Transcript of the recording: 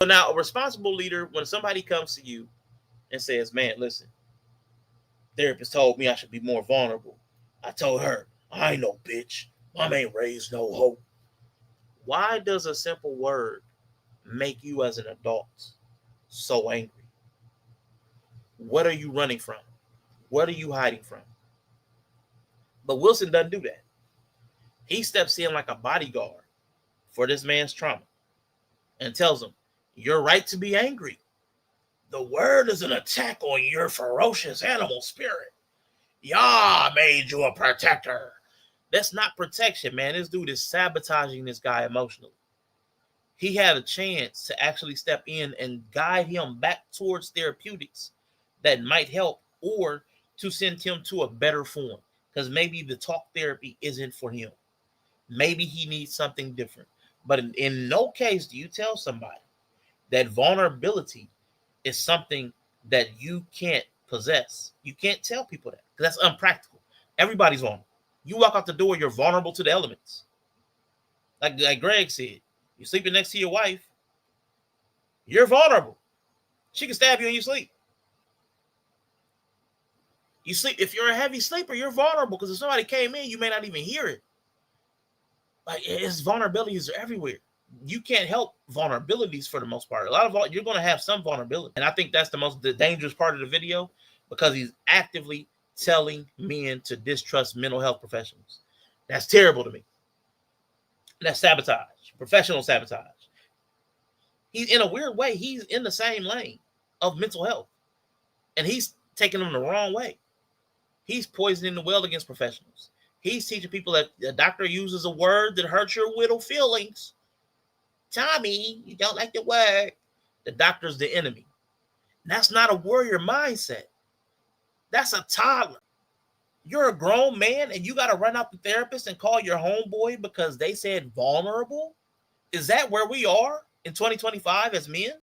So now a responsible leader, when somebody comes to you and says, man, listen, therapist told me I should be more vulnerable. I told her, I ain't no bitch. Mom ain't raised no hope. Why does a simple word make you as an adult so angry? What are you running from? What are you hiding from? But Wilson doesn't do that. He steps in like a bodyguard for this man's trauma and tells him, you're right to be angry. The word is an attack on your ferocious animal spirit. Yah made you a protector. That's not protection, man. This dude is sabotaging this guy emotionally. He had a chance to actually step in and guide him back towards therapeutics that might help, or to send him to a better form, because maybe the talk therapy isn't for him. Maybe he needs something different. But in no case do you tell somebody that vulnerability is something that you can't possess. You can't tell people that, because that's unpractical. Everybody's vulnerable. You walk out the door, you're vulnerable to the elements. Like Greg said, you're sleeping next to your wife, you're vulnerable. She can stab you in your sleep. You sleep, if you're a heavy sleeper, you're vulnerable, because if somebody came in, you may not even hear it. Like, it's vulnerabilities are everywhere. You can't help vulnerabilities for the most part. A lot of you're going to have some vulnerability, and I think that's the dangerous part of the video, because he's actively telling men to distrust mental health professionals. That's terrible to me. That's sabotage, professional sabotage. He's, in a weird way, he's in the same lane of mental health, and he's taking them the wrong way. He's poisoning the well against professionals. He's teaching people that the doctor uses a word that hurts your little feelings. Tommy, you don't like the word. The doctor's the enemy. That's not a warrior mindset. That's a toddler. You're a grown man and you got to run out the therapist and call your homeboy because they said vulnerable? Is that where we are in 2025 as men?